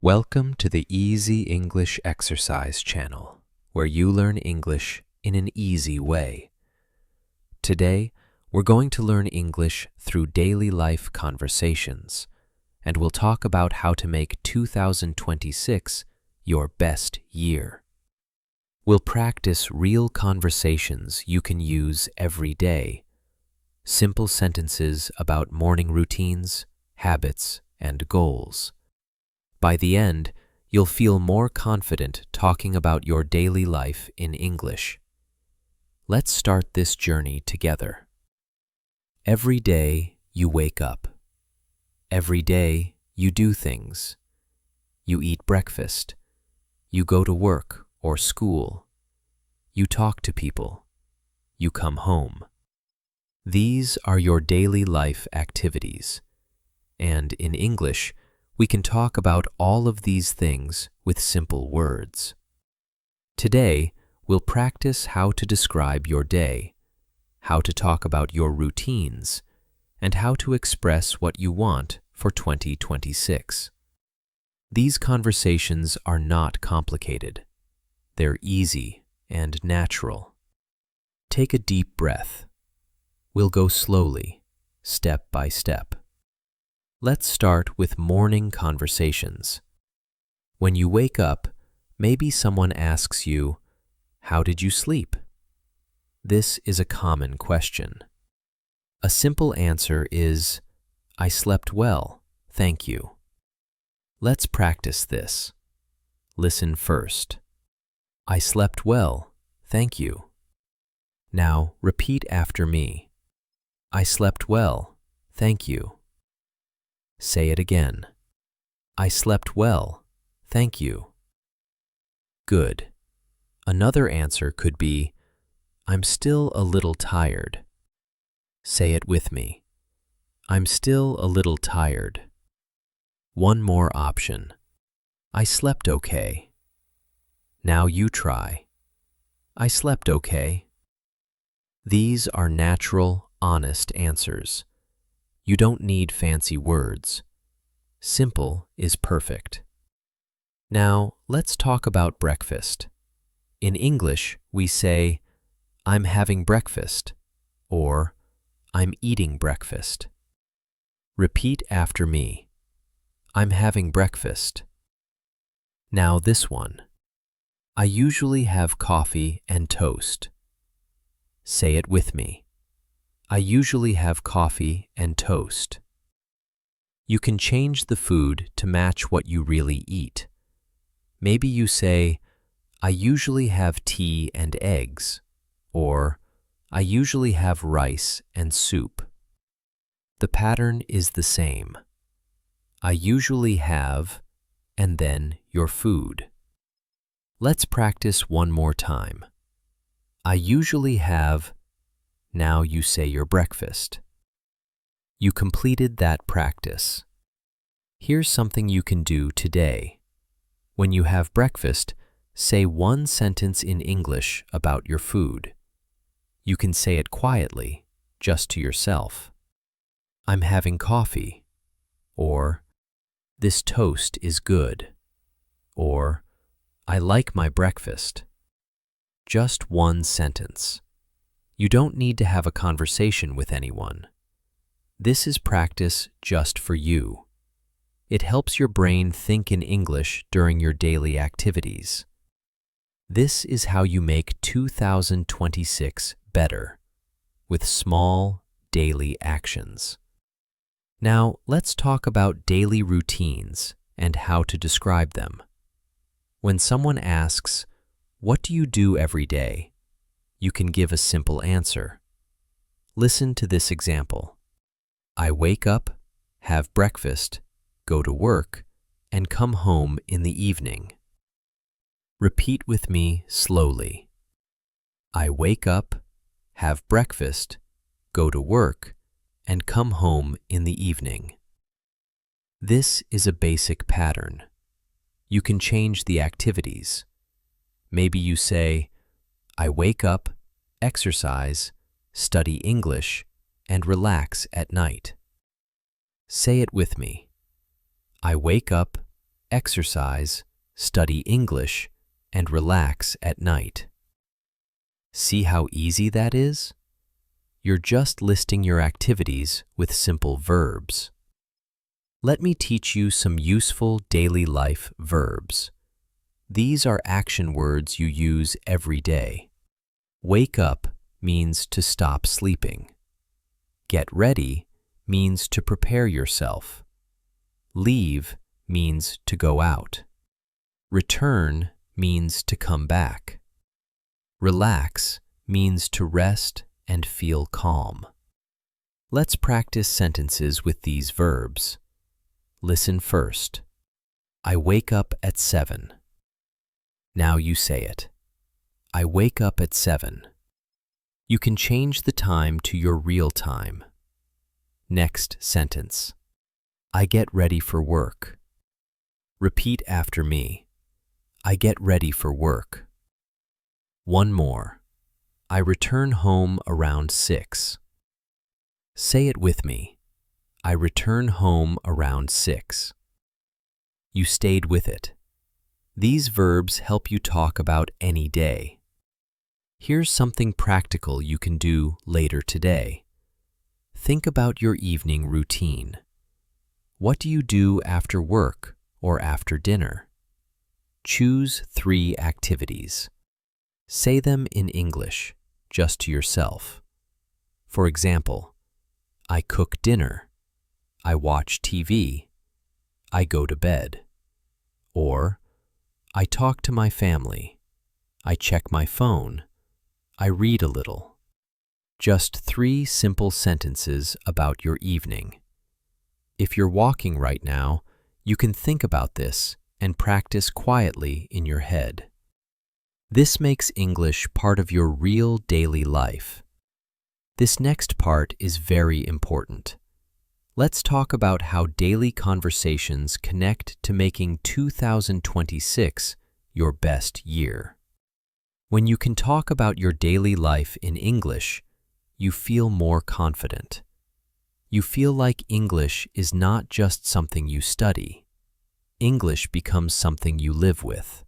Welcome to the Easy English Exercise channel, where you learn English in an easy way. Today, we're going to learn English through daily life conversations, and we'll talk about how to make 2026 your best year. We'll practice real conversations you can use every day, simple sentences about morning routines, habits, and goals. By the end, you'll feel more confident talking about your daily life in English. Let's start this journey together. Every day you wake up. Every day you do things. You eat breakfast. You go to work or school. You talk to people. You come home. These are your daily life activities. And in English, we can talk about all of these things with simple words. Today, we'll practice how to describe your day, how to talk about your routines, and how to express what you want for 2026. These conversations are not complicated. They're easy and natural. Take a deep breath. We'll go slowly, step by step. Let's start with morning conversations. When you wake up, maybe someone asks you, "How did you sleep?" This is a common question. A simple answer is, "I slept well, thank you." Let's practice this. Listen first. "I slept well, thank you." Now repeat after me. "I slept well, thank you." Say it again. "I slept well, thank you." Good. Another answer could be, "I'm still a little tired." Say it with me. "I'm still a little tired." One more option. "I slept okay." Now you try. "I slept okay." These are natural, honest answers. You don't need fancy words. Simple is perfect. Now, let's talk about breakfast. In English, we say, "I'm having breakfast," or "I'm eating breakfast." Repeat after me. "I'm having breakfast." Now this one. "I usually have coffee and toast." Say it with me. "I usually have coffee and toast." You can change the food to match what you really eat. Maybe you say, "I usually have tea and eggs," or "I usually have rice and soup." The pattern is the same. I usually have, and then your food. Let's practice one more time. I usually have. Now you say your breakfast. You completed that practice. Here's something you can do today. When you have breakfast, say one sentence in English about your food. You can say it quietly, just to yourself. "I'm having coffee," or "This toast is good," or "I like my breakfast." Just one sentence. You don't need to have a conversation with anyone. This is practice just for you. It helps your brain think in English during your daily activities. This is how you make 2026 better, with small, daily actions. Now, let's talk about daily routines and how to describe them. When someone asks, "What do you do every day?" you can give a simple answer. Listen to this example. I wake up, have breakfast, go to work, and come home in the evening. Repeat with me slowly. I wake up, have breakfast, go to work, and come home in the evening. This is a basic pattern. You can change the activities. Maybe you say, "I wake up, exercise, study English, and relax at night." Say it with me. I wake up, exercise, study English, and relax at night. See how easy that is? You're just listing your activities with simple verbs. Let me teach you some useful daily life verbs. These are action words you use every day. Wake up means to stop sleeping. Get ready means to prepare yourself. Leave means to go out. Return means to come back. Relax means to rest and feel calm. Let's practice sentences with these verbs. Listen first. I wake up at 7. Now you say it. I wake up at 7. You can change the time to your real time. Next sentence. I get ready for work. Repeat after me. I get ready for work. One more. I return home around 6. Say it with me. I return home around 6. You stayed with it. These verbs help you talk about any day. Here's something practical you can do later today. Think about your evening routine. What do you do after work or after dinner? Choose 3 activities. Say them in English, just to yourself. For example, I cook dinner. I watch TV. I go to bed. Or, I talk to my family. I check my phone. I read a little. Just 3 simple sentences about your evening. If you're walking right now, you can think about this and practice quietly in your head. This makes English part of your real daily life. This next part is very important. Let's talk about how daily conversations connect to making 2026 your best year. When you can talk about your daily life in English, you feel more confident. You feel like English is not just something you study. English becomes something you live with.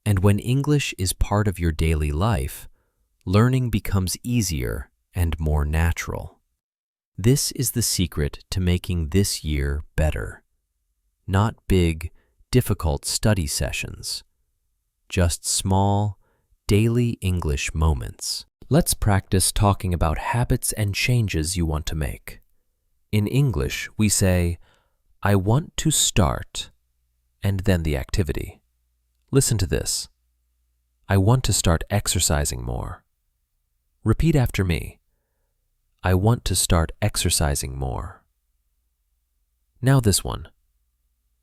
And when English is part of your daily life, learning becomes easier and more natural. This is the secret to making this year better. Not big, difficult study sessions. Just small, daily English moments. Let's practice talking about habits and changes you want to make. In English, we say, I want to start, and then the activity. Listen to this. I want to start exercising more. Repeat after me. I want to start exercising more. Now this one.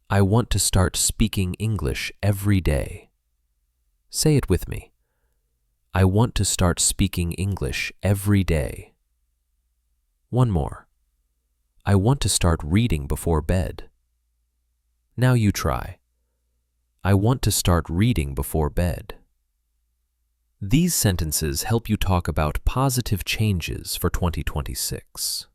I want to start speaking English every day. Say it with me. I want to start speaking English every day. One more. I want to start reading before bed. Now you try. I want to start reading before bed. These sentences help you talk about positive changes for 2026.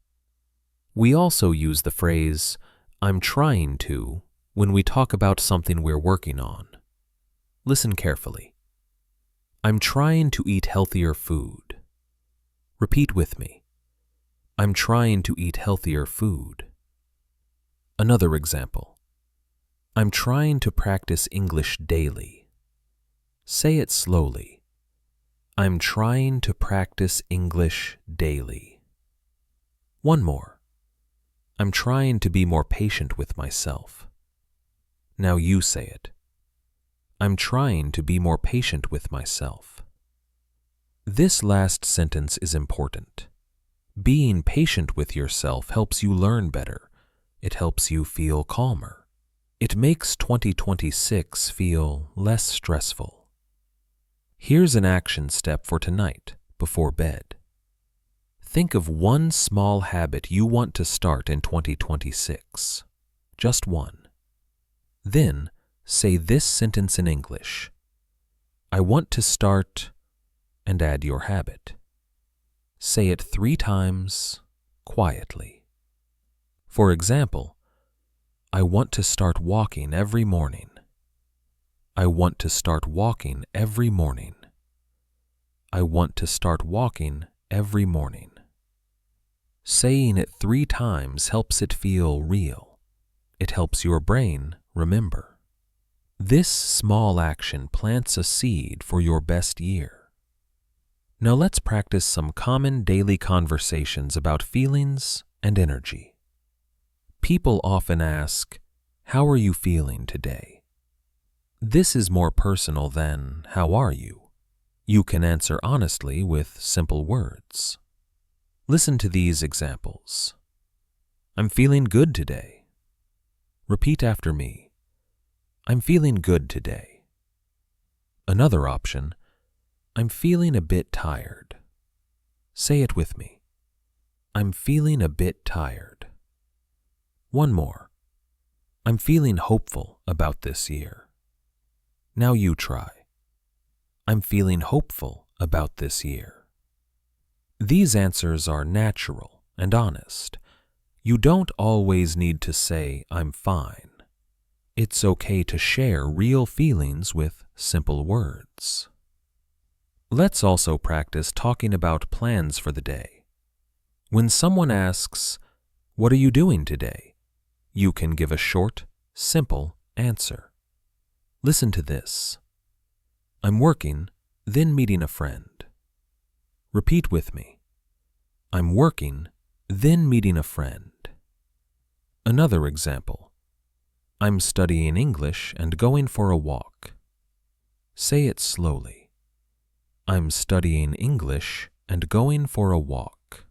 We also use the phrase, I'm trying to, when we talk about something we're working on. Listen carefully. I'm trying to eat healthier food. Repeat with me. I'm trying to eat healthier food. Another example. I'm trying to practice English daily. Say it slowly. I'm trying to practice English daily. One more. I'm trying to be more patient with myself. Now you say it. I'm trying to be more patient with myself. This last sentence is important. Being patient with yourself helps you learn better. It helps you feel calmer. It makes 2026 feel less stressful. Here's an action step for tonight, before bed. Think of one small habit you want to start in 2026. Just one. Then, say this sentence in English. I want to start, and add your habit. Say it 3 times, quietly. For example, I want to start walking every morning. I want to start walking every morning. I want to start walking every morning. Saying it 3 times helps it feel real. It helps your brain remember. This small action plants a seed for your best year. Now let's practice some common daily conversations about feelings and energy. People often ask, "How are you feeling today?" This is more personal than, "How are you?" You can answer honestly with simple words. Listen to these examples. I'm feeling good today. Repeat after me. I'm feeling good today. Another option, I'm feeling a bit tired. Say it with me. I'm feeling a bit tired. One more. I'm feeling hopeful about this year. Now you try. I'm feeling hopeful about this year. These answers are natural and honest. You don't always need to say, "I'm fine." It's okay to share real feelings with simple words. Let's also practice talking about plans for the day. When someone asks, "What are you doing today?" you can give a short, simple answer. Listen to this. I'm working, then meeting a friend. Repeat with me. I'm working, then meeting a friend. Another example. I'm studying English and going for a walk. Say it slowly. I'm studying English and going for a walk.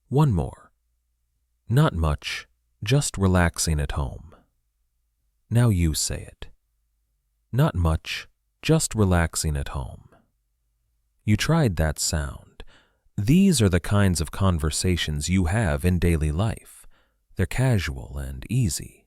One more. Not much, just relaxing at home. Now you say it. Not much, just relaxing at home. You tried that sound. These are the kinds of conversations you have in daily life. They're casual and easy.